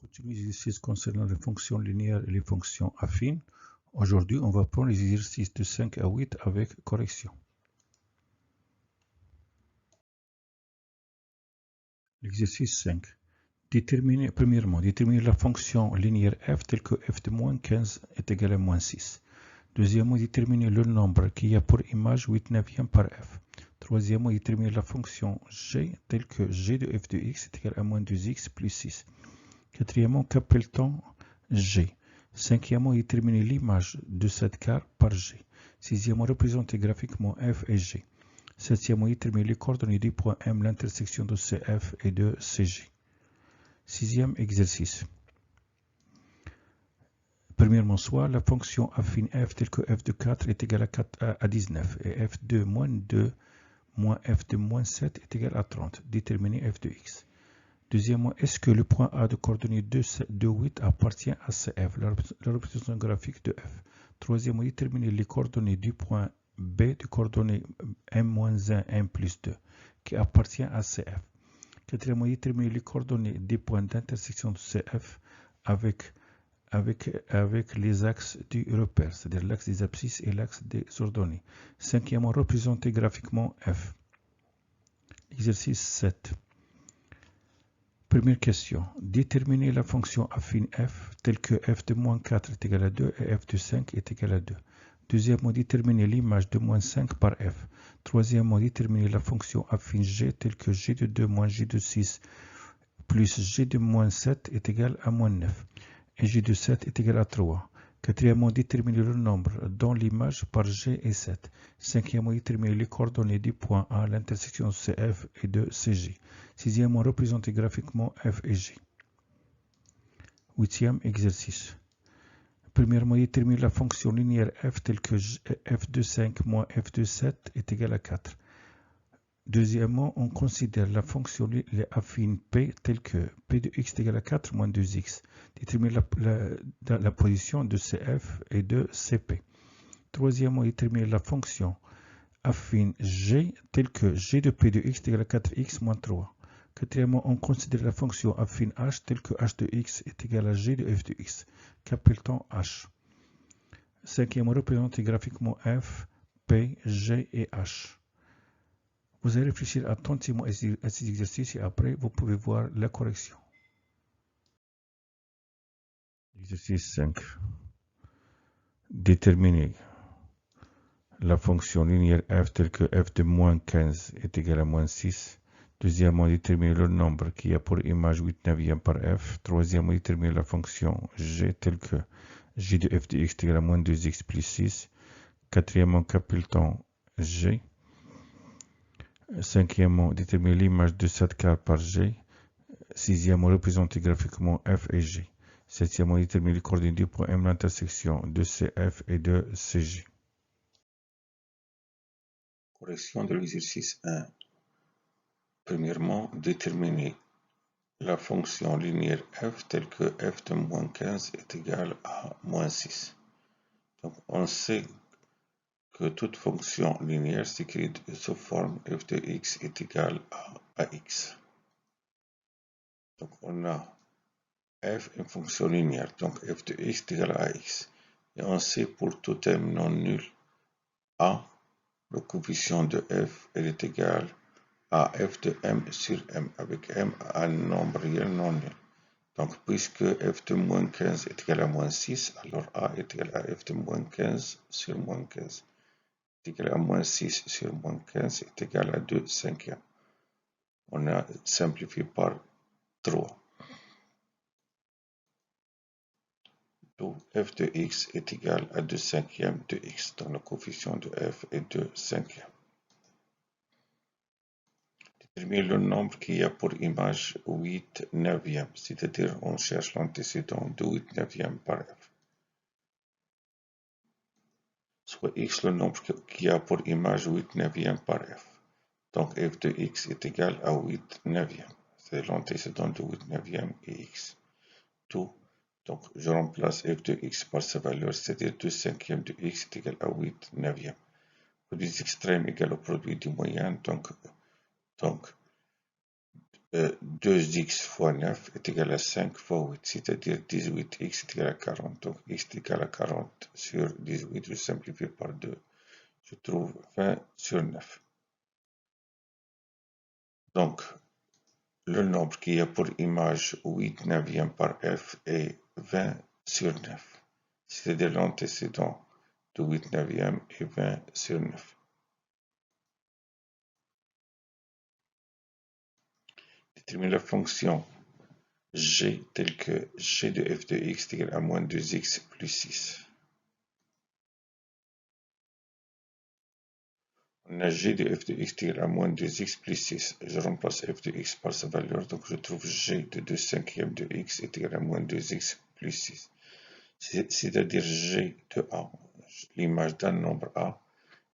Continue l'exercice concernant les fonctions linéaires et les fonctions affines. Aujourd'hui, on va prendre les exercices de 5 à 8 avec correction. L'exercice 5. Premièrement, déterminer la fonction linéaire f telle que f de moins 15 est égal à moins 6. Deuxièmement, déterminer le nombre qui a pour image 8 neuvième par f. Troisièmement, déterminer la fonction g telle que g de f de x est égal à moins 2x plus 6. Quatrièmement, qu'appelle-t-on g? Cinquièmement, déterminer l'image de cette carte par g. Sixièmement, représenter graphiquement f et g. Septièmement, déterminer les coordonnées du point M, l'intersection de CF et de CG. Sixième exercice. Premièrement, soit la fonction affine f telle que f de 4 est égale à 19 et f de moins 2 moins f de moins 7 est égal à 30. Déterminer f de x. Deuxièmement, est-ce que le point A de coordonnées 2, 8 appartient à CF, la représentation graphique de f. Troisièmement, déterminer les coordonnées du point B de coordonnées m-1, m plus 2, qui appartient à CF. Quatrièmement, déterminer les coordonnées des points d'intersection de CF avec les axes du repère, c'est-à-dire l'axe des abscisses et l'axe des ordonnées. Cinquièmement, représenter graphiquement f. Exercice 7. Première question. Déterminer la fonction affine f telle que f de moins 4 est égal à 2 et f de 5 est égal à 2. Deuxièmement, déterminer l'image de moins 5 par f. Troisièmement, déterminer la fonction affine g telle que g de 2 moins g de 6 plus g de moins 7 est égal à moins 9 et g de 7 est égal à 3. Quatrièmement, déterminer le nombre dans l'image par g et 7. Cinquièmement, déterminer les coordonnées du point A à l'intersection CF et de CG. Sixièmement, représenter graphiquement f et g. Huitième exercice. Premièrement, déterminer la fonction linéaire f telle que f de 5 moins f de 7 est égal à 4. Deuxièmement, on considère la fonction affine p telle que p de x est égal à 4 moins 2x. Déterminer la position de CF et de CP. Troisièmement, déterminer la fonction affine g telle que g de p de x est égal à 4x moins 3. Quatrièmement, on considère la fonction affine h telle que h de x est égal à g de f de x. Qu'appelle-t-on h? Cinquièmement, représenter graphiquement f, p, g et h. Vous allez réfléchir attentivement à ces exercices et après vous pouvez voir la correction. Exercice 5. Déterminer la fonction linéaire f telle que f de moins 15 est égal à moins 6. Deuxièmement, déterminer le nombre qui a pour image 8 neuvième par f. Troisièmement, déterminer la fonction g telle que g de f de x est égal à moins 2x plus 6. Quatrièmement, qu'appelle-t-on g? Cinquièmement, déterminer l'image de cette carte par g. Sixièmement, représenter graphiquement f et g. Septièmement, déterminer les coordonnées du point M, l'intersection de CF et de CG. Correction de l'exercice 1. Premièrement, déterminer la fonction linéaire f telle que f de moins 15 est égal à moins 6. Donc, on sait que toute fonction linéaire s'écrit sous forme f de x est égal à x. Donc, on a f une fonction linéaire, donc f de x est égal à x. Et on sait pour tout m non nul a, le coefficient de f est égal à f de m sur m, avec m un nombre réel non nul. Donc, puisque f de moins 15 est égal à moins 6, alors a est égal à f de moins 15 sur moins 15. Est égal à moins 6 sur moins 15 est égal à 2 cinquièmes. On a simplifié par 3. Donc, f de x est égal à 2 cinquièmes de x. Donc, le coefficient de f est 2 cinquièmes. Déterminer le nombre qui a pour image 8 neuvièmes, c'est-à-dire on cherche l'antécédent de 8 neuvièmes par f. Soit x le nombre qui a pour image 8 neuvièmes par f. Donc f de x est égal à 8 neuvièmes. C'est l'antécédent de 8 neuvièmes et x. Tout. Donc je remplace f de x par sa valeur, c'est-à-dire 2 cinquièmes de x est égal à 8 neuvièmes. Produit extrême égale au produit du moyen, donc 2x fois 9 est égal à 5 fois 8, c'est-à-dire 18x est égal à 40. Donc x est égal à 40 sur 18, je simplifie par 2. Je trouve 20 sur 9. Donc, le nombre qui a pour image 8 neuvième par f est 20 sur 9. C'est-à-dire l'antécédent de 8 neuvième est 20 sur 9. Détermine la fonction g telle que g de f de x est égal à moins 2x plus 6. On a g de f de x est égal à moins 2x plus 6. Je remplace f de x par sa valeur, donc je trouve g de 2 cinquièmes de x est égal à moins 2x plus 6. C'est-à-dire g de a, l'image d'un nombre a,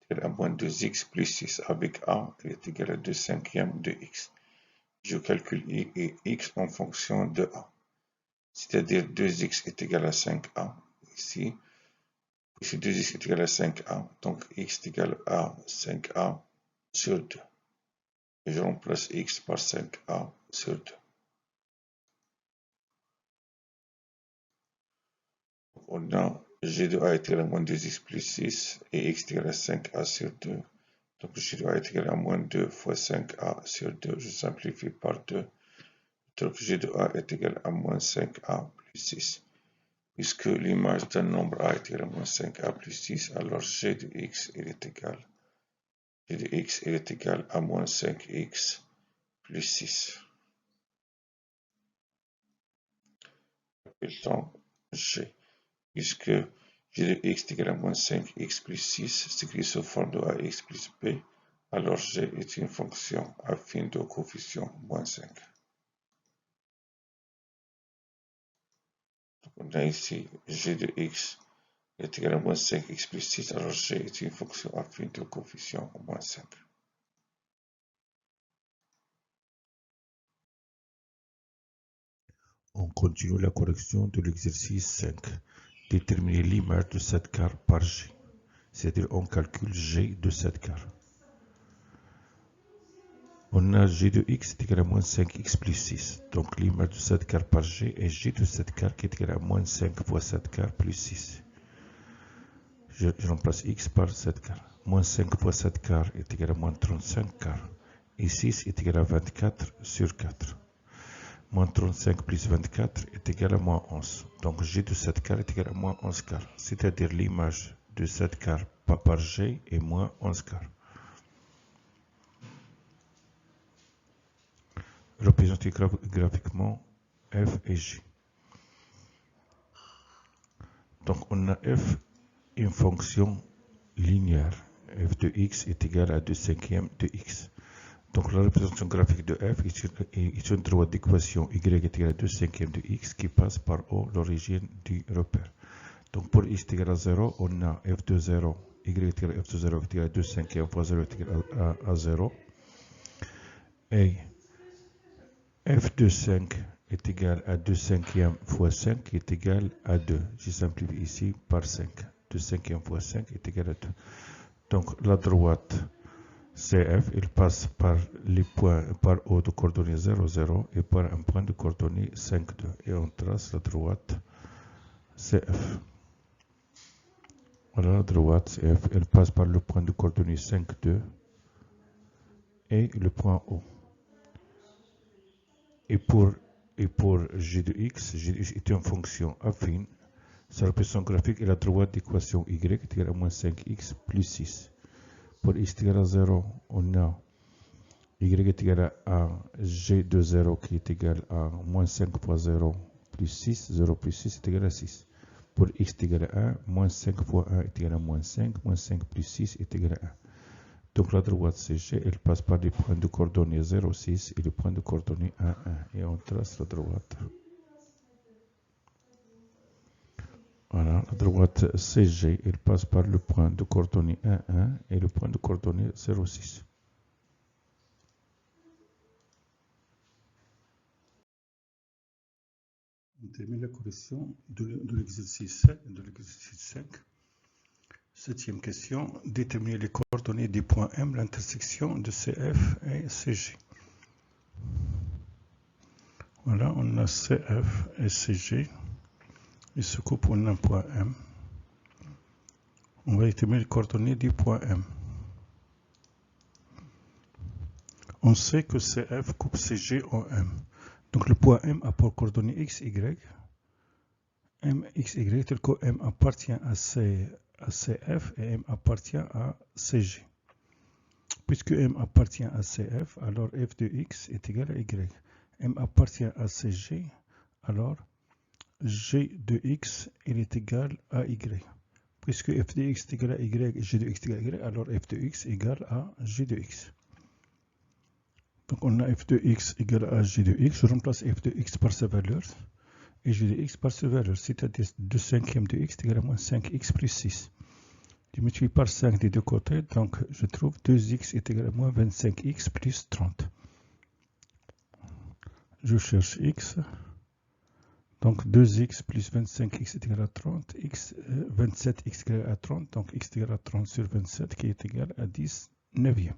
est égal à moins 2x plus 6. Avec a, il est égal à 2 cinquièmes de x. Je calcule x en fonction de a. C'est-à-dire 2x est égal à 5a ici. Ici 2x est égal à 5a, donc x est égal à 5a sur 2. Et je remplace x par 5a sur 2. On a g de a est égal à moins 2x plus 6 et x est égal à 5a sur 2. Donc g de a est égal à moins 2 fois 5a sur 2. Je simplifie par 2. Donc g de a est égal à moins 5a plus 6. Puisque l'image d'un nombre a est égale à moins 5a plus 6, alors g de x est égal à moins 5x plus 6. Appelle-t-on g. Puisque g de x est égal à moins 5x plus 6 s'écrit sous forme de ax plus b, alors g est une fonction affine de coefficient moins 5. Donc on a ici g de x est égal à moins 5x plus 6, alors g est une fonction affine de coefficient moins 5. On continue la correction de l'exercice 5. Déterminer l'image de 7 quarts par g. C'est-à-dire on calcule g de 7 quarts. On a g de x est égal à moins 5x plus 6. Donc l'image de 7 quarts par g est g de 7 quarts qui est égal à moins 5 fois 7 quarts plus 6. Je remplace x par 7 quarts. Moins 5 fois 7 quarts est égal à moins 35 quarts. Et 6 est égal à 24 sur 4. Moins 35 plus 24 est égal à moins 11. Donc g de 7 quarts est égal à moins 11 quarts. C'est-à-dire l'image de 7 quarts par g est moins 11 quarts. Représenter graphiquement f et g. Donc on a f une fonction linéaire. F de x est égal à 2 cinquièmes de x. Donc la représentation graphique de f est une droite d'équation y est égal à 2 cinquièmes de x qui passe par O, l'origine du repère. Donc pour x est égal à 0, on a f de 0, y est égal à f de 0 est égal à 2 cinquièmes fois 0 est égal à 0. Et f de 5 est égal à 2 cinquièmes fois 5 qui est égal à 2. Je simplifie ici par 5. 2 cinquièmes fois 5 est égal à 2. Donc la droite CF, il passe par les points par O de coordonnées 0, 0 et par un point de coordonnées 5, 2. Et on trace la droite CF. Voilà la droite CF, elle passe par le point de coordonnées 5, 2 et le point O. Et pour g de x est une fonction affine. Sa représentation graphique est la droite d'équation y est égale à moins 5x plus 6. Pour x est égal à 0, on a y est égal à g de 0 qui est égal à moins 5 fois 0 plus 6. 0 plus 6 est égal à 6. Pour x est égal à 1, moins 5 fois 1 est égal à moins 5. Moins 5 plus 6 est égal à 1. Donc la droite CG, elle passe par les points de coordonnées 0, 6 et le point de coordonnées 1, 1. Et on trace la droite. Voilà, la droite CG, elle passe par le point de coordonnées 1, 1 et le point de coordonnées 0, 6. On termine la correction de l'exercice 5. Septième question, déterminer les coordonnées des points M, l'intersection de CF et CG. Voilà, on a CF et CG. Ils se coupent en un point M. On va déterminer les coordonnées du point M. On sait que CF coupe CG en M. Donc le point M a pour coordonnées X, Y. M, X, Y, tel que M appartient à CF et M appartient à CG. Puisque M appartient à CF, alors f de X est égal à Y. M appartient à CG, alors G de X est égal à Y. Puisque f de X est égal à Y et G de X est égal à Y, alors f de X est égal à G de X. Donc on a f de X égal à G de X. Je remplace f de X par sa valeur et G de X par sa valeur, c'est-à-dire 2 cinquièmes de X est égal à moins 5X plus 6. Je multiplie par 5 des deux côtés, donc je trouve 2X est égal à moins 25X plus 30. Je cherche X. Donc 2X plus 25X est égal à 30. 27X est égal à 30. Donc X est égal à 30 sur 27 qui est égal à 10 neuvième.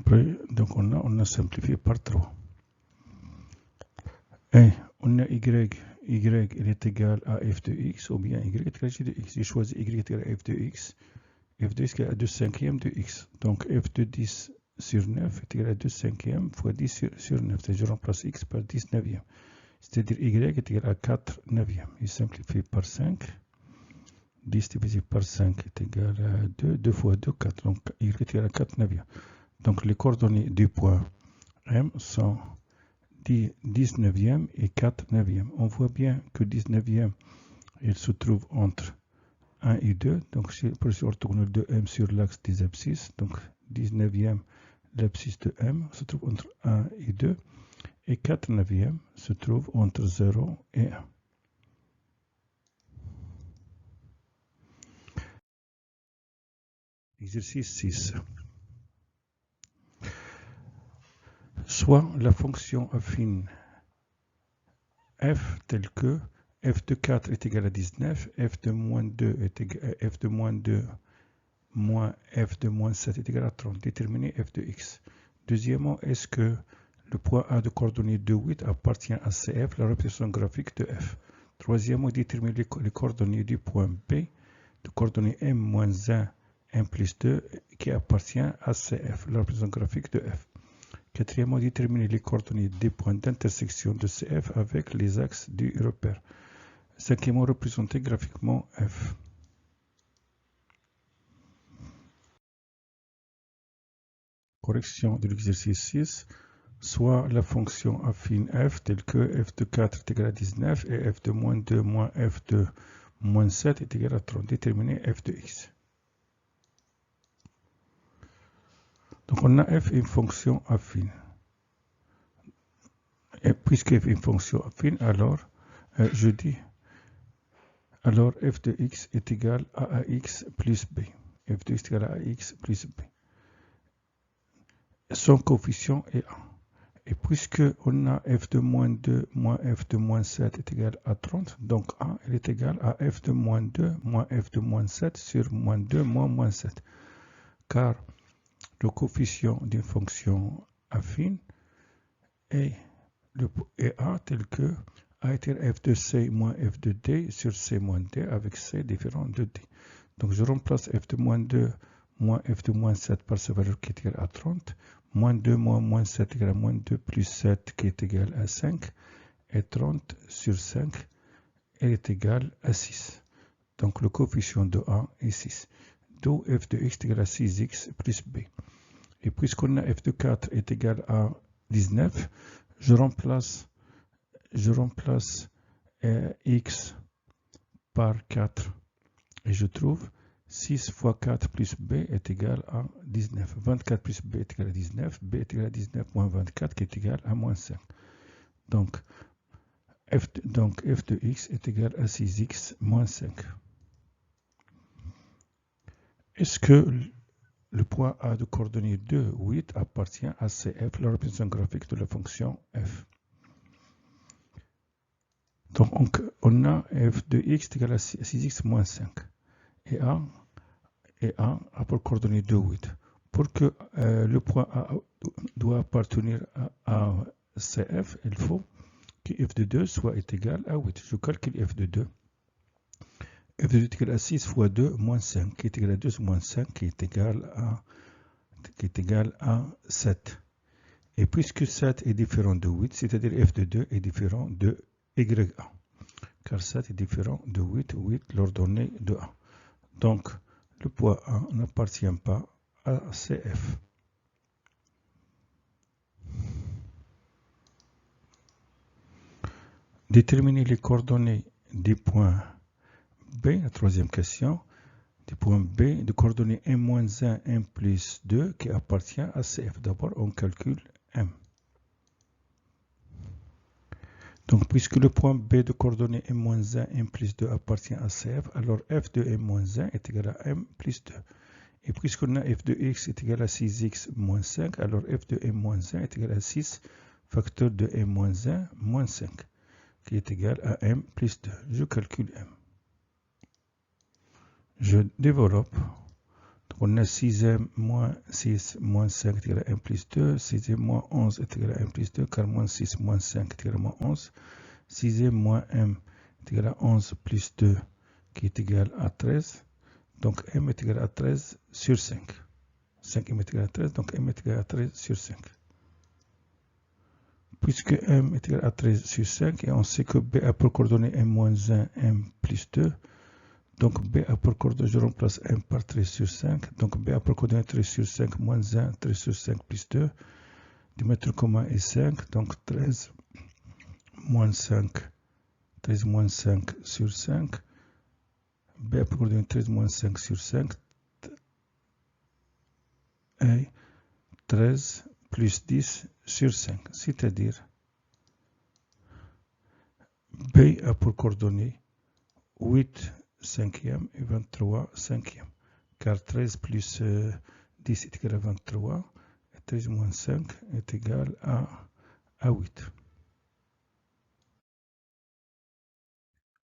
Après, donc on a simplifié par 3. Et on a Y il est égal à f de x, ou bien y est égal à g de x. J'ai choisi y est égal à f de x. F de x est égal à 2 cinquièmes de x. Donc f de 10 sur 9 est égal à 2 cinquièmes fois 10 sur 9. Je remplace x par 10 neuvième. C'est-à-dire y est égal à 4 neuvième. Il simplifie par 5. 10 divisé par 5 est égal à 2. 2 fois 2, 4. Donc y est égal à 4 neuvième. Donc les coordonnées du point M sont 19e et 4 neuvième. On voit bien que 19e, il se trouve entre 1 et 2. Donc, c'est position orthogonale de M sur l'axe des abscisses. Donc, 19e, l'abscisse de M se trouve entre 1 et 2. Et 4 neuvième se trouve entre 0 et 1. Exercice 6. Soit la fonction affine f telle que f de 4 est égal à 19, f de moins 2 est égal à f de moins 2 moins f de moins 7 est égal à 30. Déterminer f de x. Deuxièmement, est-ce que le point A de coordonnées 2, 8 appartient à CF, la représentation graphique de f. Troisièmement, déterminer les coordonnées du point B de coordonnées m moins 1, m plus 2 qui appartient à CF, la représentation graphique de f. Quatrièmement, déterminer les coordonnées des points d'intersection de CF avec les axes du repère. Cinquièmement, représenter graphiquement f. Correction de l'exercice 6. Soit la fonction affine f telle que f de 4 est égal à 19 et f de moins 2 moins f de moins 7 est égal à 30. Déterminer f de x. Donc on a f une fonction affine. Et puisque f est une fonction affine, alors je dis, alors f de x est égal à ax plus b. F de x est égal à ax plus b. Son coefficient est 1. Et puisque on a f de moins 2 moins f de moins 7 est égal à 30, donc 1 est égal à f de moins 2 moins f de moins 7 sur moins 2 moins 7. Car le coefficient d'une fonction affine est A tel que A est f de c moins f de d sur c moins d avec c différent de d. Donc je remplace f de moins 2 moins f de moins 7 par sa valeur qui est égale à 30. Moins 2 moins 7 égale à moins 2 plus 7 qui est égal à 5. Et 30 sur 5 est égal à 6. Donc le coefficient de A est 6. D'où f de x est égal à 6x plus b. Et puisqu'on a f de 4 est égal à 19, je remplace x par 4 et je trouve 6 fois 4 plus b est égal à 19. 24 plus b est égal à 19. b est égal à 19 moins 24 qui est égal à moins 5. Donc f de x est égal à 6x moins 5. Est-ce que le point A de coordonnées 2, 8 appartient à CF, la représentation graphique de la fonction f? Donc on a f de x est égal à 6x moins 5. Et A a pour coordonnées 2, 8. pour que le point A doit appartenir à CF, il faut que f de 2 soit égal à 8. Je calcule f de 2. F de 2 est égal à 6 fois 2 moins 5, qui est égal à 2 moins 5, qui est égal à 7. Et puisque 7 est différent de 8, c'est-à-dire f de 2 est différent de YA. Car 7 est différent de 8, 8 l'ordonnée de A. Donc, le point A n'appartient pas à CF. Déterminer les coordonnées des points B, la troisième question, du point B de coordonnées M-1, M plus 2 qui appartient à CF. D'abord, on calcule M. Donc, puisque le point B de coordonnées M-1, M plus 2 appartient à CF, alors f de M-1 est égal à M plus 2. Et puisqu'on a f de x est égal à 6x moins 5, alors f de M-1 est égal à 6 facteur de M-1 moins 5, qui est égal à M plus 2. Je calcule M. Je développe. Donc on a 6m moins 6 moins 5 est égal à M plus 2. 6m moins 11 est égal à M plus 2, car moins 6 moins 5 est égal à moins 11. 6m moins M est égal à 11 plus 2, qui est égal à 13. Donc M est égal à 13 sur 5. 5M est égal à 13, donc M est égal à 13 sur 5. Puisque M est égal à 13 sur 5, et on sait que B a pour coordonnée M-1, M plus 2, donc B a pour coordonnée, je remplace M par 13 sur 5, donc B a pour coordonnée 13 sur 5 moins 1, 13 sur 5 plus 2, diamètre commun est 5, donc 13 moins 5 sur 5, B a pour coordonnée 13 moins 5 sur 5, et 13 plus 10 sur 5, c'est-à-dire B a pour coordonnée 8 cinquième et 23 cinquième, car 13 plus 10 est égal à 23, et 13 moins 5 est égal à 8.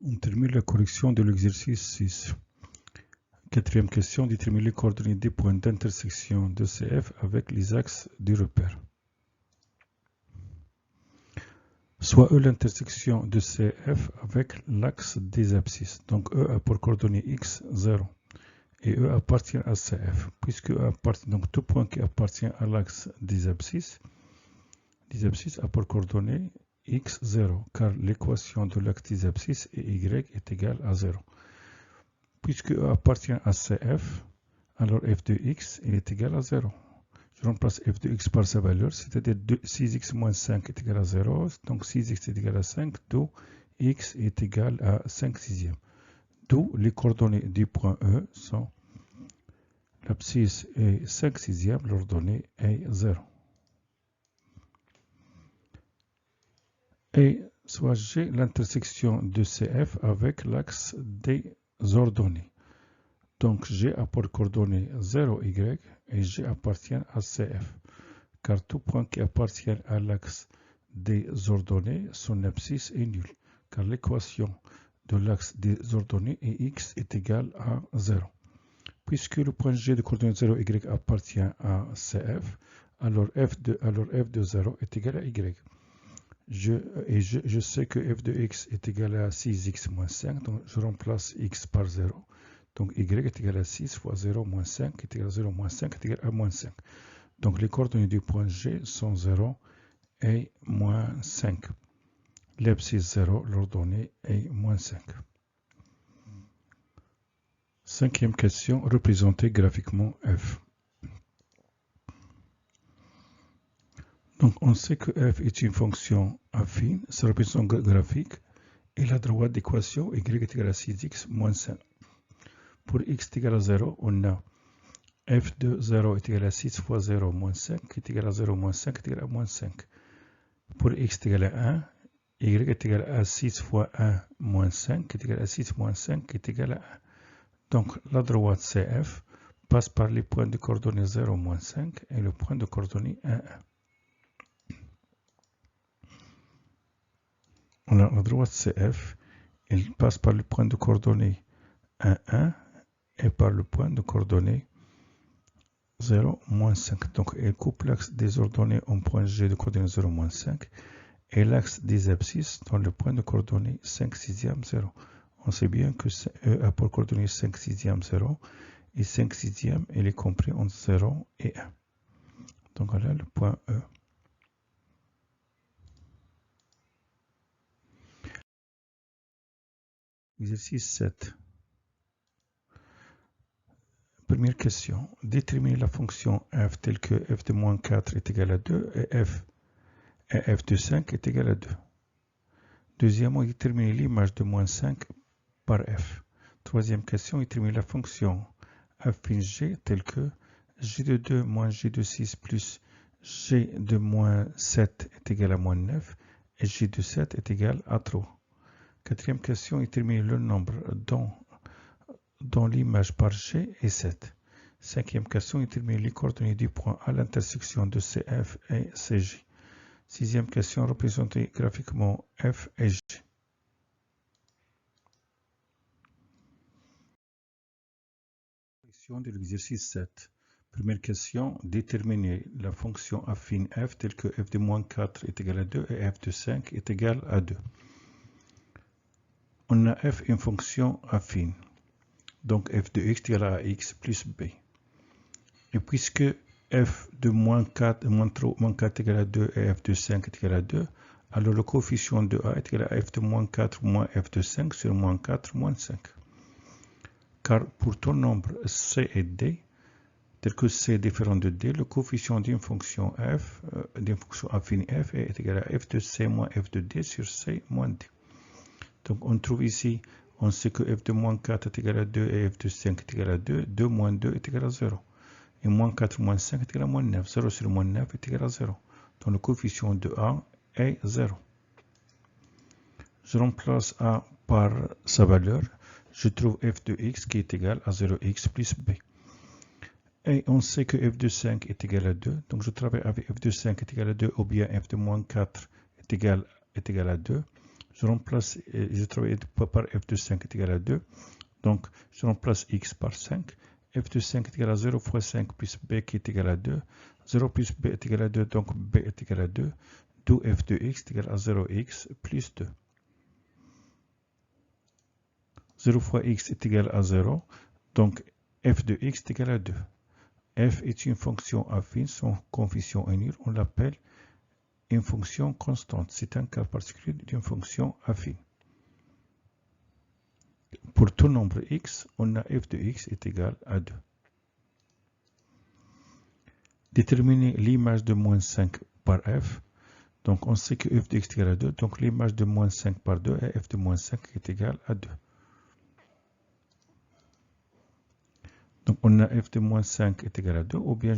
On termine la correction de l'exercice 6. Quatrième question, déterminer les coordonnées des points d'intersection de CF avec les axes du repère. Soit E l'intersection de CF avec l'axe des abscisses. Donc E a pour coordonnée x 0 et E appartient à CF. Puisque E appartient, donc tout point qui appartient à l'axe des abscisses a pour coordonnée x 0, car l'équation de l'axe des abscisses est y est égale à 0. Puisque E appartient à CF, alors f de x est égal à 0. Je remplace f de x par sa valeur, c'est-à-dire 6x moins 5 est égal à 0, donc 6x est égal à 5, d'où x est égal à 5 sixièmes. D'où les coordonnées du point E sont l'abscisse est 5 sixièmes, l'ordonnée est 0. Et soit G l'intersection de CF avec l'axe des ordonnées. Donc G a pour coordonnée 0y et G appartient à CF, car tout point qui appartient à l'axe des ordonnées, son abscisse est nul, car l'équation de l'axe des ordonnées est x est égal à 0. Puisque le point G de coordonnée 0y appartient à CF, alors f de 0 est égal à y. Je sais que f de x est égal à 6x moins 5, donc je remplace x par 0. Donc y est égal à 6 fois 0 moins 5 est égal à 0 moins 5 est égal à moins 5. Donc les coordonnées du point G sont 0 et moins 5. L'abscisse 0, l'ordonnée est moins 5. Cinquième question, représenter graphiquement f. Donc on sait que f est une fonction affine, sa représentation graphique est la droite d'équation y est égal à 6x moins 5. Pour x est égal à 0, on a f de 0 est égal à 6 fois 0 moins 5, qui est égal à 0 moins 5 est égal à moins 5. Pour x est égal à 1, y est égal à 6 fois 1 moins 5, qui est égal à 6 moins 5, qui est égal à 1. Donc la droite CF passe par les points de coordonnées 0 moins 5 et le point de coordonnées 1, 1. On a la droite CF, elle passe par le point de coordonnées 1, 1 et par le point de coordonnées 0, moins 5. Donc, elle coupe l'axe des ordonnées en point G de coordonnées 0, moins 5 et l'axe des abscisses dans le point de coordonnées 5 sixième 0. On sait bien que E a pour coordonnées 5 sixième 0 et 5 sixième, il est compris entre 0 et 1. Donc, voilà le point E. Exercice 7. Première question. Déterminer la fonction f telle que f de moins 4 est égal à 2 et f de 5 est égal à 2. Deuxièmement, déterminer l'image de moins 5 par f. Troisième question, déterminer la fonction f'(g) telle que g de 2 moins g de 6 plus g de moins 7 est égal à moins 9 et g de 7 est égal à 3. Quatrième question, déterminer le nombre dont l'image par g est 7. Cinquième question, déterminer les coordonnées du point à l'intersection de CF et CJ. Sixième question, représenter graphiquement F et G. Question de l'exercice 7. Première question, déterminer la fonction affine f telle que f de moins 4 est égal à 2 et f de 5 est égal à 2. On a f une fonction affine. Donc f de x est égal à x plus b. Et puisque f de moins 4 est égal à 2 et f de 5 est égal à 2, alors le coefficient de a est égal à f de moins 4 moins f de 5 sur moins 4 moins 5. Car pour tout nombre c et d, tel que c est différent de d, le coefficient d'une fonction f, d'une fonction affine f est égal à f de c moins f de d sur c moins d. Donc on trouve ici, on sait que f de moins 4 est égal à 2 et f de 5 est égal à 2, 2 moins 2 est égal à 0. Et moins 4 moins 5 est égal à moins 9. 0 sur moins 9 est égal à 0. Donc le coefficient de A est 0. Je remplace A par sa valeur. Je trouve f de x qui est égal à 0x plus b. Et on sait que f de 5 est égal à 2. Donc je travaille avec f de 5 est égal à 2 ou bien f de moins 4 est égal à 2. Je remplace, je travaille par f de 5 est égal à 2. Donc je remplace x par 5. F de 5 est égal à 0 fois 5 plus b qui est égal à 2. 0 plus b est égal à 2, donc b est égal à 2. D'où f de x est égal à 0x plus 2. 0 fois x est égal à 0, donc f de x est égal à 2. F est une fonction affine, son coefficient est nul, on l'appelle une fonction constante. C'est un cas particulier d'une fonction affine. Pour tout nombre x, on a f de x est égal à 2. Déterminer l'image de moins 5 par f. Donc on sait que f de x est égal à 2. Donc l'image de moins 5 par 2 est f de moins 5 est égal à 2. Donc on a f de moins 5 est égal à 2. Ou bien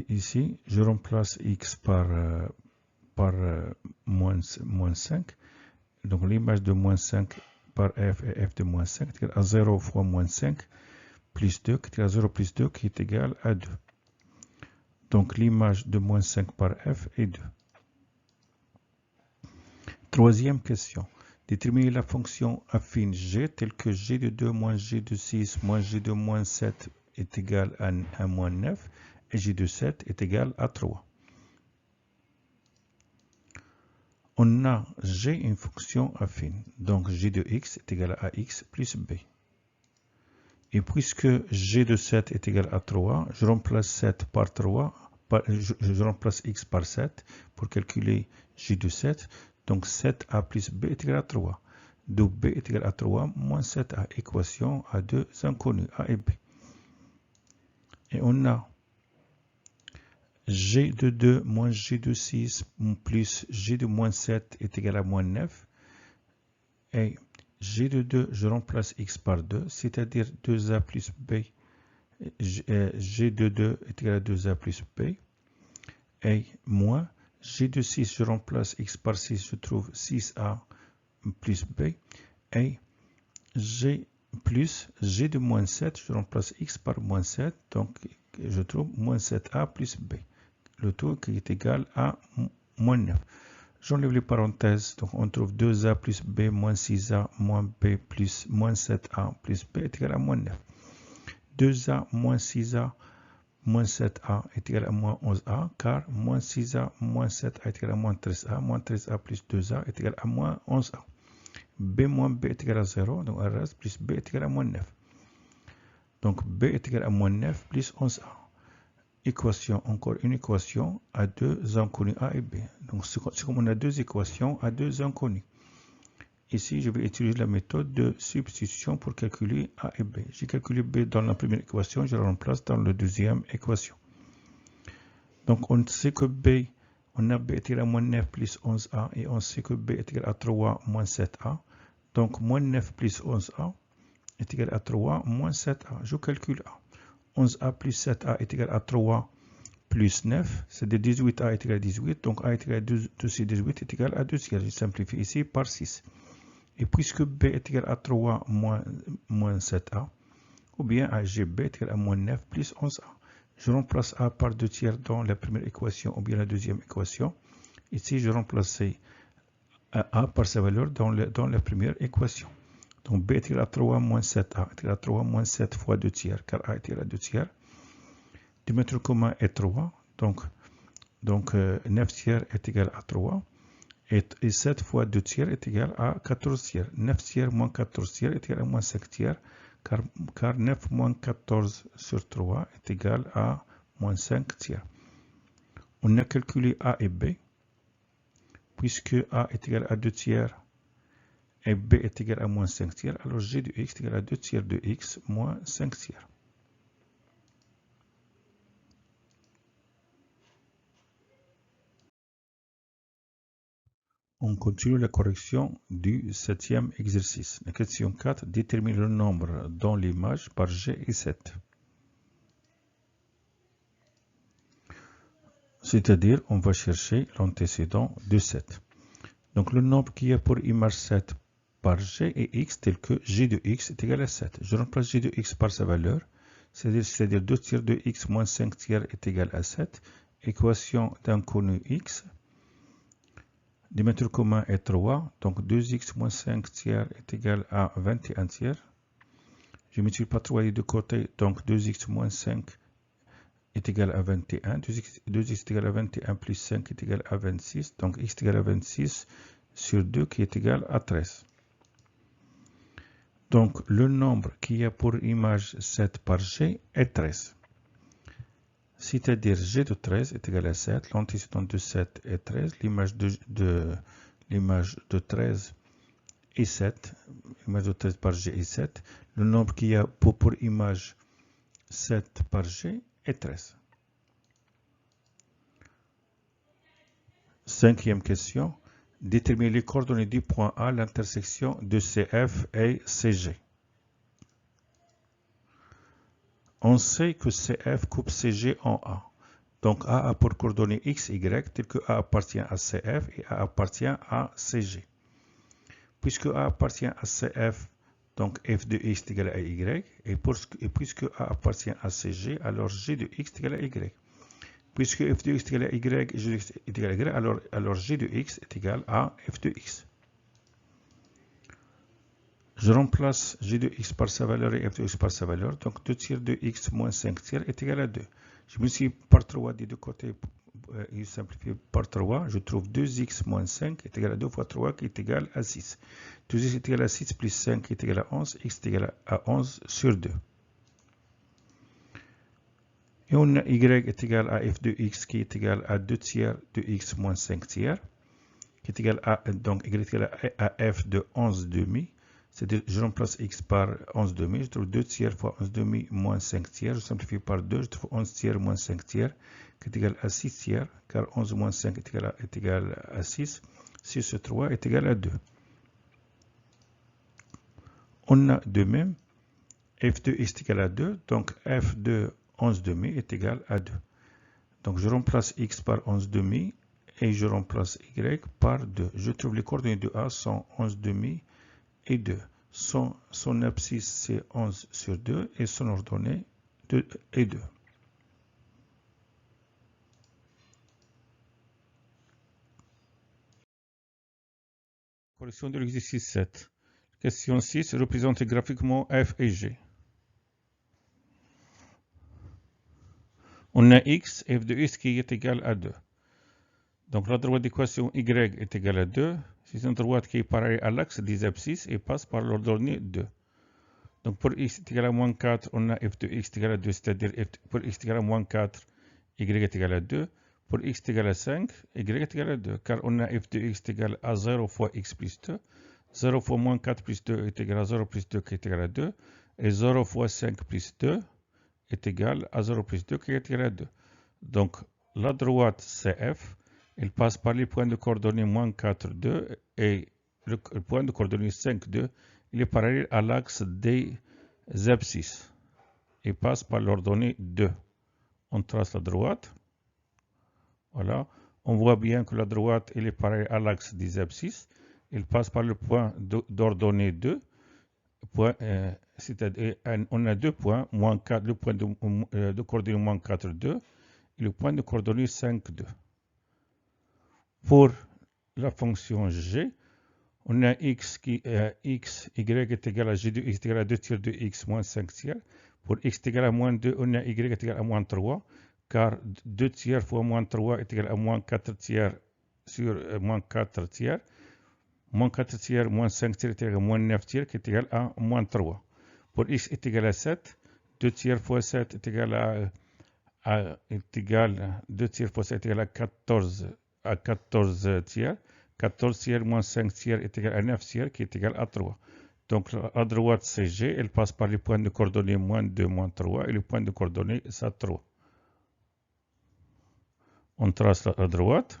ici, je remplace x par moins 5. Donc l'image de moins 5 par f est f de moins 5 est égal à 0 fois moins 5 plus 2 qui est égal à 0 plus 2 qui est égal à 2. Donc l'image de moins 5 par f est 2. Troisième question. Déterminer la fonction affine g telle que g de 2 moins g de 6 moins g de moins 7 est égal à moins 9 et g de 7 est égal à 3. On a g une fonction affine, donc g de x est égal à x plus b. Et puisque g de 7 est égal à 3, je remplace 7 par 3, je remplace x par 7 pour calculer g de 7. Donc 7a plus b est égal à 3. Donc b est égal à 3 moins 7a, équation à deux inconnus, a et b. Et on a g de 2 moins g de 6 plus g de moins 7 est égal à moins 9. Et g de 2, je remplace x par 2, c'est-à-dire 2a plus b. G de 2 est égal à 2a plus b. Et moins g de 6, je remplace x par 6, je trouve 6a plus b. Et g plus g de moins 7, je remplace x par moins 7, donc je trouve moins 7a plus b. Le tout qui est égal à moins 9. J'enlève les parenthèses, donc on trouve 2a plus b moins 6a moins b plus moins 7a plus b est égal à moins 9. 2a moins 6a moins 7a est égal à moins 11a, car moins 6a moins 7a est égal à moins 13a, moins 13a plus 2a est égal à moins 11a. b moins b est égal à 0, donc R reste, plus b est égal à moins 9. Donc b est égal à moins 9 plus 11a. Équation, encore une équation à deux inconnus a et b. Donc c'est comme on a deux équations à deux inconnus. Ici, je vais utiliser la méthode de substitution pour calculer a et b. J'ai calculé b dans la première équation, je le remplace dans la deuxième équation. Donc on sait que b, on a b est égal à moins 9 plus 11a et on sait que b est égal à 3 moins 7a. Donc moins 9 plus 11a est égal à 3 moins 7a. Je calcule a. 11a plus 7a est égal à 3 plus 9, c'est-à-dire 18a est égal à 18, donc a est égal à 2 sur 18 est égal à 2 tiers. Je simplifie ici par 6. Et puisque b est égal à 3 moins 7a, ou bien a gb est égal à moins 9 plus 11a. Je remplace a par 2 tiers dans la première équation ou bien la deuxième équation. Ici, je remplace a par sa valeur dans la première équation. Donc b est égal à 3 moins 7a est égal à 3 moins 7 fois 2 tiers, car a est égal à 2 tiers. Diamètre commun est 3, donc 9 tiers est égal à 3. Et 7 fois 2 tiers est égal à 14 tiers. 9 tiers moins 14 tiers est égal à moins 5 tiers, car 9 moins 14 sur 3 est égal à moins 5 tiers. On a calculé a et b, puisque a est égal à 2 tiers et b est égal à moins 5 tiers, alors g de x est égal à 2 tiers de x moins 5 tiers. On continue la correction du 7e exercice. La question 4 détermine le nombre dans l'image par G et 7. C'est-à-dire, on va chercher l'antécédent de 7. Donc, le nombre qui a pour image 7 par G et x tel que G de x est égal à 7. Je remplace G de x par sa valeur, c'est-à-dire 2 tiers de x moins 5 tiers est égal à 7. Équation d'inconnu x. Diamètre commun est 3, donc 2x moins 5 tiers est égal à 21 tiers. Je multiplie par 3 des deux côtés, donc 2x moins 5 est égal à 21. 2x est égal à 21 plus 5 est égal à 26. Donc x est égal à 26 sur 2 qui est égal à 13. Donc le nombre qui a pour image 7 par g est 13. C'est-à-dire g de 13 est égal à 7. L'antécédent de 7 est 13. L'image de 13 est 7. L'image de 13 par g est 7. Le nombre qui a pour image 7 par g est 13. Cinquième question. Déterminer les coordonnées du point A à l'intersection de CF et CG. On sait que CF coupe CG en A. Donc A a pour coordonnées x, y, tel que A appartient à CF et A appartient à CG. Puisque A appartient à CF, donc f de x est égal à y, et puisque A appartient à CG, alors g de x est égal à y. Puisque f de x est égal à y, g de x est égal à y, alors g de x est égal à f de x. Je remplace g de x par sa valeur et f de x par sa valeur. Donc 2 tiers de x moins 5 tiers est égal à 2. Je multiplie par 3 des deux côtés et je simplifie par 3. Je trouve 2x moins 5 est égal à 2 fois 3 qui est égal à 6. 2x est égal à 6 plus 5 qui est égal à 11. X est égal à 11 sur 2. Et on a y est égal à f de x qui est égal à 2 tiers de x moins 5 tiers, qui est égal à, donc y est égal à f de 11 demi. C'est-à-dire, je remplace x par 11 demi, je trouve 2 tiers fois 11 demi moins 5 tiers, je simplifie par 2, je trouve 11 tiers moins 5 tiers, qui est égal à 6 tiers, car 11 moins 5 est égal à 6, 6 sur 3 est égal à 2. On a de même f de x est égal à 2, donc f de 11 demi est égal à 2. Donc je remplace x par 11 demi et je remplace y par 2. Je trouve les coordonnées de A sont 11 demi et 2. Son abscisse c'est 11 sur 2 et son ordonnée 2 et 2. Correction de l'exercice 7. Question 6. Représentez graphiquement f et g. On a x, f de x qui est égal à 2. Donc la droite d'équation y est égale à 2. C'est une droite qui est pareille à l'axe des abscisses et passe par l'ordonnée 2. Donc pour x est égal à moins 4, on a f de x est égal à 2, c'est-à-dire pour x est égal à moins 4, y est égal à 2. Pour x est égal à 5, y est égal à 2, car on a f de x est égal à 0 fois x plus 2. 0 fois moins 4 plus 2 est égal à 0 plus 2 qui est égal à 2. Et 0 fois 5 plus 2 est égal à 0 plus 2 qui est égal à 2. Donc la droite CF, elle passe par les points de coordonnées moins 4, 2 et le point de coordonnées 5, 2. Il est parallèle à l'axe des abscisses et passe par l'ordonnée 2. On trace la droite. Voilà. On voit bien que la droite elle est parallèle à l'axe des abscisses. Elle passe par le point d'ordonnée 2. C'est-à-dire on a deux points, moins 4, le point de coordonnée moins 4, 2 et le point de coordonnée 5, 2. Pour la fonction g, on a x, y est égal à g de x est égal à 2 tiers de x moins 5 tiers. Pour x est égal à moins 2, on a y est égal à moins 3, car 2 tiers fois moins 3 est égal à moins 4 tiers sur moins 4 tiers. Moins 4 tiers moins 5 tiers est égal à moins 9 tiers qui est égal à moins 3. Pour x est égal à 7, 2 tiers fois 7 est égal à 2 tiers fois 7 est égal à 14 tiers. 14 tiers moins 5 tiers est égal à 9 tiers qui est égal à 3. Donc la droite CG, elle passe par les points de coordonnées moins 2, moins 3 et le point de coordonnées ça 3. On trace la droite.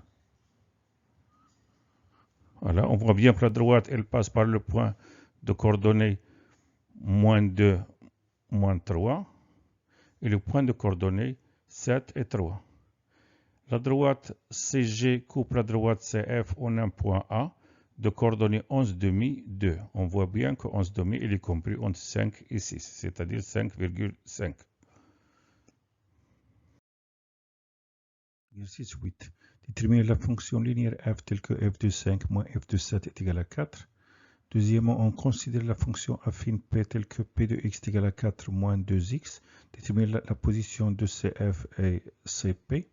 Voilà, on voit bien que la droite, elle passe par le point de coordonnées moins 2, moins 3 et le point de coordonnées 7 et 3. La droite CG coupe la droite CF en un point A de coordonnées 11 demi 2. On voit bien que 11 demi il est compris entre 5 et 6, c'est-à-dire 5,5. Exercice 8. Déterminer la fonction linéaire f telle que f de 5 moins f de 7 est égal à 4. Deuxièmement, on considère la fonction affine p telle que p de x est égal à 4 moins 2x. Déterminer la position de cf et cp.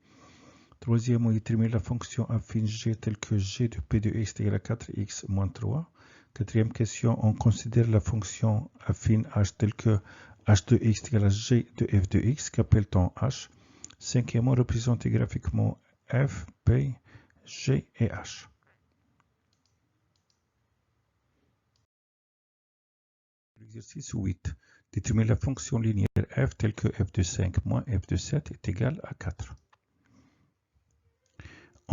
Troisièmement, déterminer la fonction affine g telle que g de p de x est égal à 4x moins 3. Quatrième question, on considère la fonction affine h telle que h de x est égal à g de f de x. Qu'appelle-t-on h? Cinquièmement, représenter graphiquement f, p, g et h. L'exercice 8. Déterminer la fonction linéaire f telle que f de 5 moins f de 7 est égal à 4.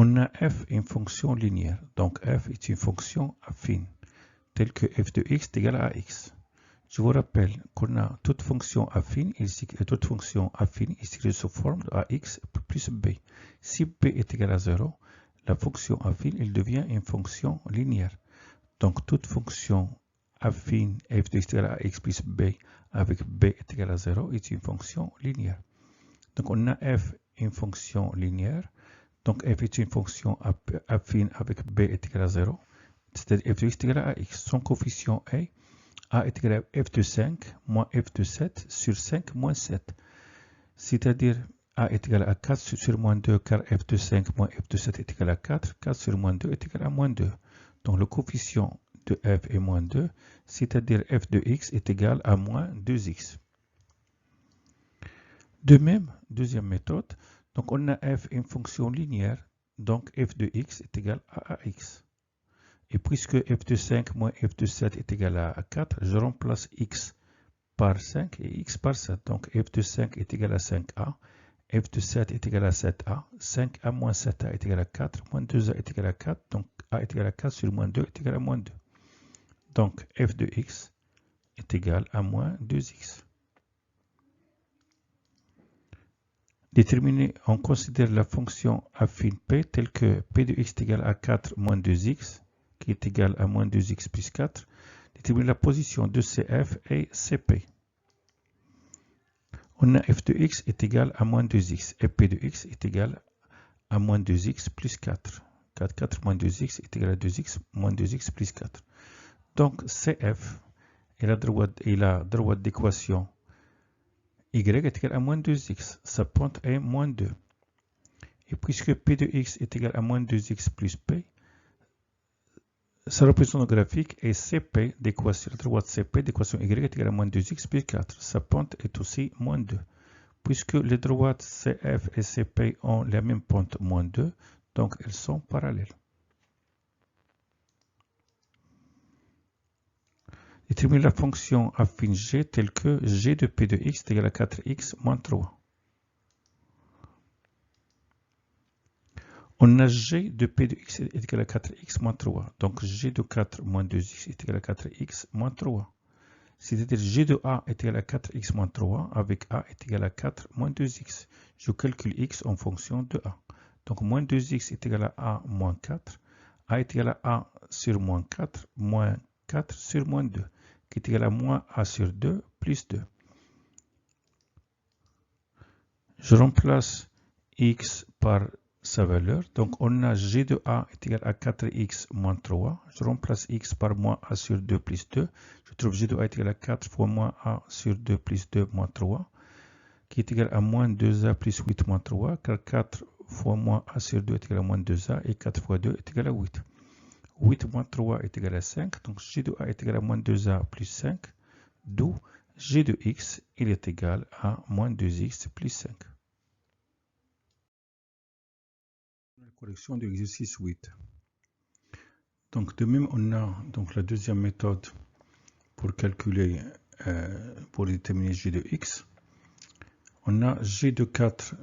On a f une fonction linéaire, donc f est une fonction affine, telle que f de x est égal à x. Je vous rappelle qu'on a toute fonction affine est écrite sous forme de ax plus b. Si b est égal à 0, la fonction affine elle devient une fonction linéaire. Donc toute fonction affine f de x est égal à x plus b avec b est égal à 0 est une fonction linéaire. Donc on a f une fonction linéaire. Donc f est une fonction affine avec b est égal à 0. C'est-à-dire f de x est égal à x. Son coefficient est a est égal à f de 5 moins f de 7 sur 5 moins 7. C'est-à-dire a est égal à 4 sur moins 2 car f de 5 moins f de 7 est égal à 4. 4 sur moins 2 est égal à moins 2. Donc le coefficient de f est moins 2, c'est-à-dire f de x est égal à moins 2x. De même, deuxième méthode, donc on a f une fonction linéaire, donc f de x est égal à ax. Et puisque f de 5 moins f de 7 est égal à 4, je remplace x par 5 et x par 7. Donc f de 5 est égal à 5a, f de 7 est égal à 7a, 5a moins 7a est égal à 4, moins 2a est égal à 4, donc a est égal à 4 sur moins 2 est égal à moins 2. Donc f de x est égal à moins 2x. Déterminer, on considère la fonction affine p telle que p de x est égal à 4 moins 2x, qui est égal à moins 2x plus 4. Déterminer la position de cf et cp. On a f de x est égal à moins 2x et p de x est égal à moins 2x plus 4. 4 moins 2x est égal à 2x moins 2x plus 4. Donc cf est la droite d'équation y y est égal à moins 2x. Sa pente est moins 2. Et puisque p de x est égal à moins 2x plus p, sa représentation graphique est cp d'équation, la droite cp d'équation y est égal à moins 2x plus 4. Sa pente est aussi moins 2. Puisque les droites CF et CP ont la même pente moins 2, donc elles sont parallèles. Détermine la fonction affine g telle que g de p de x est égal à 4x moins 3. On a g de p de x est égal à 4x moins 3. Donc g de 4 moins 2x est égal à 4x moins 3. C'est-à-dire g de a est égal à 4x moins 3 avec a est égal à 4 moins 2x. Je calcule x en fonction de a. Donc moins 2x est égal à a moins 4. A est égal à a sur moins 4 sur moins 2, qui est égal à moins a sur 2 plus 2. Je remplace x par sa valeur. Donc on a g de a est égal à 4x moins 3. Je remplace x par moins a sur 2 plus 2. Je trouve g de a est égal à 4 fois moins a sur 2 plus 2 moins 3, qui est égal à moins 2a plus 8 moins 3, car 4 fois moins a sur 2 est égal à moins 2a, et 4 fois 2 est égal à 8. 8 moins 3 est égal à 5, donc g de a est égal à moins 2a plus 5, d'où g de x il est égal à moins 2x plus 5. La correction de l'exercice 8. Donc de même on a donc la deuxième méthode pour calculer, pour déterminer g de x. On a g de 4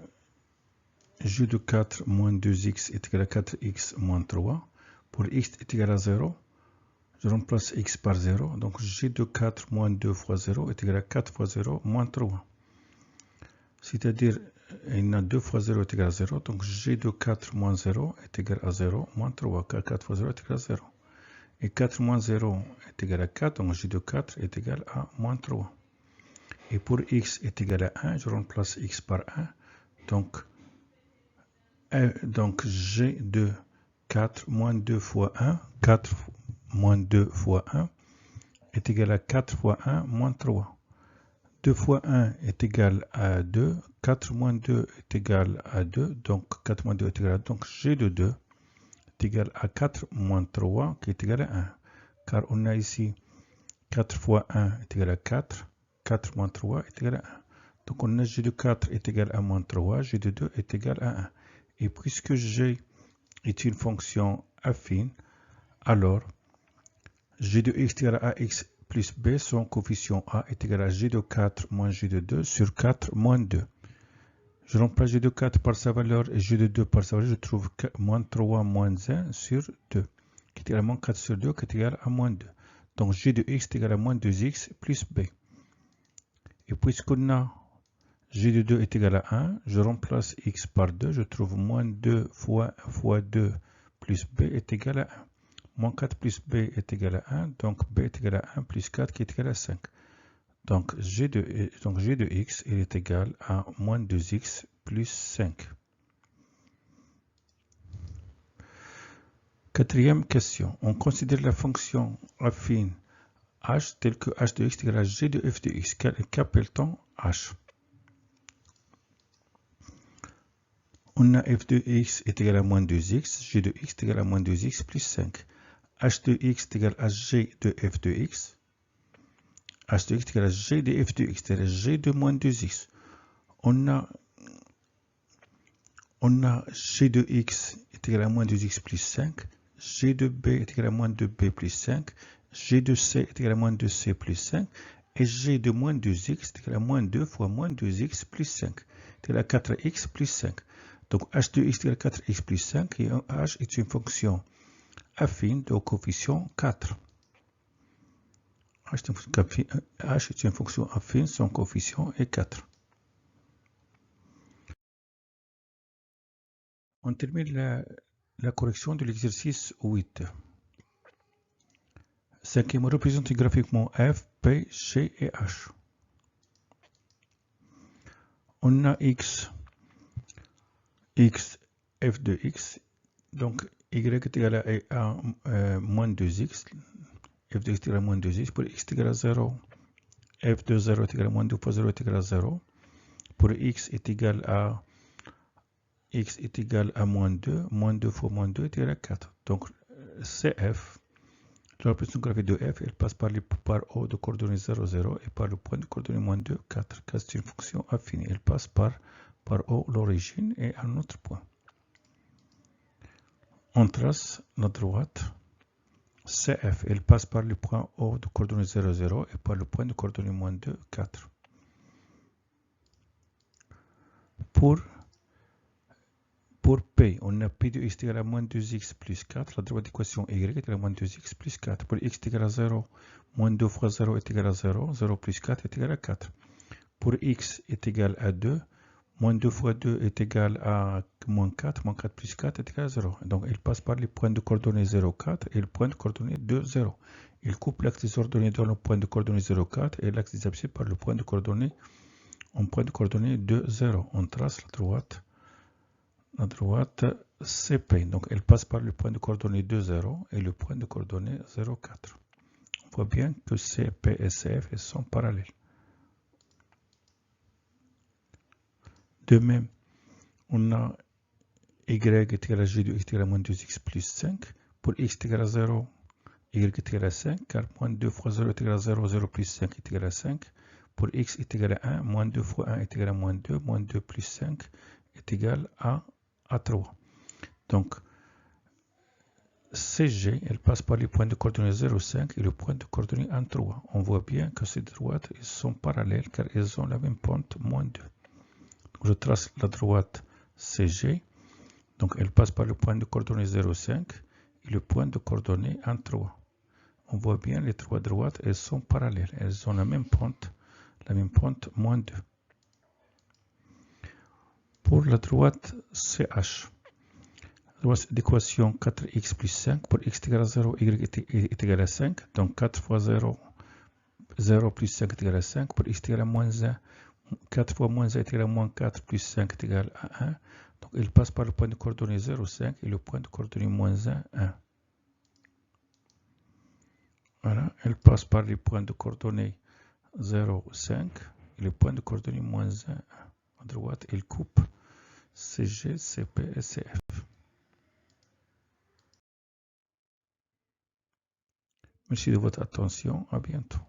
moins 2x est égal à 4x moins 3. Pour x est égal à 0, je remplace x par 0. Donc g de 4 moins 2 fois 0 est égal à 4 fois 0 moins 3. C'est-à-dire, il y a 2 fois 0 est égal à 0. Donc g de 4 moins 0 est égal à 0 moins 3, car 4 fois 0 est égal à 0. Et 4 moins 0 est égal à 4, donc g de 4 est égal à moins 3. Et pour x est égal à 1, je remplace x par 1. Donc g de 4 moins 2 fois 1, 4 moins 2 fois 1 est égal à 4 fois 1 moins 3. 2 fois 1 est égal à 2, 4 moins 2 est égal à 2, donc 4 moins 2 est égal à 2, donc g de 2 est égal à 4 moins 3 qui est égal à 1. Car on a ici 4 fois 1 est égal à 4, 4 moins 3 est égal à 1. Donc on a g de 4 est égal à moins 3, g de 2 est égal à 1. Et puisque g est une fonction affine, alors g de x est égal à ax plus b, son coefficient a est égal à g de 4 moins g de 2 sur 4 moins 2. Je remplace g de 4 par sa valeur et g de 2 par sa valeur, je trouve moins 3 moins 1 sur 2, qui est égal à moins 4 sur 2, qui est égal à moins 2. Donc g de x est égal à moins 2x plus b. Et puisqu'on a g de 2 est égal à 1, je remplace x par 2, je trouve moins 2 fois 2 plus b est égal à 1. Moins 4 plus b est égal à 1, donc b est égal à 1 plus 4 qui est égal à 5. Donc g de x il est égal à moins 2x plus 5. Quatrième question. On considère la fonction affine h telle que h de x est égal à g de f de x. Qu'appelle-t-on h? On a f de x est égal à moins 2x, g de x est égal à moins 2x plus 5. h de x est égal à g de f de x. h de x est égal à g de f de x, c'est-à-dire g de moins 2x. On a g de x est égal à moins 2x plus 5. G de b est égal à moins 2b plus 5. G de c est égal à moins 2c plus 5. Et g de moins 2x est égal à moins 2 fois moins 2x plus 5. C'est égal à 4x plus 5. Donc h de x est égal à 4x plus 5 et h est une fonction affine de coefficient 4. H est une fonction affine, son coefficient est 4. On termine la correction de l'exercice 8. Cinquième, représente graphiquement f, p, g et h. On a x, f de x, donc y est égal à moins 2x, f de x est égal à moins 2x, pour x est égal à 0, f de 0 est égal à moins 2 fois 0 est égal à 0, pour x est égal à moins 2 fois moins 2 est égal à 4. Donc CF, la représentation graphique de f, elle passe par O de coordonnées 0, 0 et par le point de coordonnées moins 2, 4, car c'est une fonction affinie. Elle passe par O l'origine et un autre point. On trace la droite. CF, elle passe par le point O de coordonnées 0, 0 et par le point de coordonnées moins 2, 4. Pour P, on a P de x égale à moins 2x plus 4. La droite d'équation y est égale à moins 2x plus 4. Pour x est égal à 0, moins 2 fois 0 est égal à 0. 0 plus 4 est égal à 4. Pour x est égal à 2, moins 2 fois 2 est égal à moins 4. Moins 4 plus 4 est égal à 0. Donc, il passe par les points de coordonnées 0, 4 et le point de coordonnées 2, 0. Il coupe l'axe des ordonnées dans le point de coordonnées 0, 4 et l'axe des abscisses par le point de coordonnées 2, 0. On trace la droite CP. Donc, elle passe par le point de coordonnées 2, 0 et le point de coordonnées 0, 4. On voit bien que CP et CF sont parallèles. De même, on a y est égal à g de x est égal à moins 2x plus 5. Pour x est égal à 0, y est égal à 5, car moins 2 fois 0 est égal à 0, 0 plus 5 est égal à 5. Pour x est égal à 1, moins 2 fois 1 est égal à moins 2 plus 5 est égal à 3. Donc, CG, elle passe par les points de coordonnées 0, 5 et le point de coordonnées 1, 3. On voit bien que ces droites sont parallèles car elles ont la même pente, moins 2. Donc, je trace la droite CG. Donc, elle passe par le point de coordonnées 0, 5 et le point de coordonnées 1, 3. On voit bien les trois droites, elles sont parallèles. Elles ont la même pente, moins 2. Pour la droite CH, l'équation 4x plus 5, pour x est égal à 0, y est égal à 5. Donc 4 fois 0, 0 plus 5 est égal à 5. Pour x est égal à moins 1, 4 fois moins 1 est égal à moins 4 plus 5 est égal à 1. Donc il passe par le point de coordonnées 0, 5 et le point de coordonnées moins 1, 1. Voilà, elle passe par les points de coordonnées 0, 5 et le point de coordonnées moins 1, 1. À droite, il coupe CG, CP et CF. Merci de votre attention. À bientôt.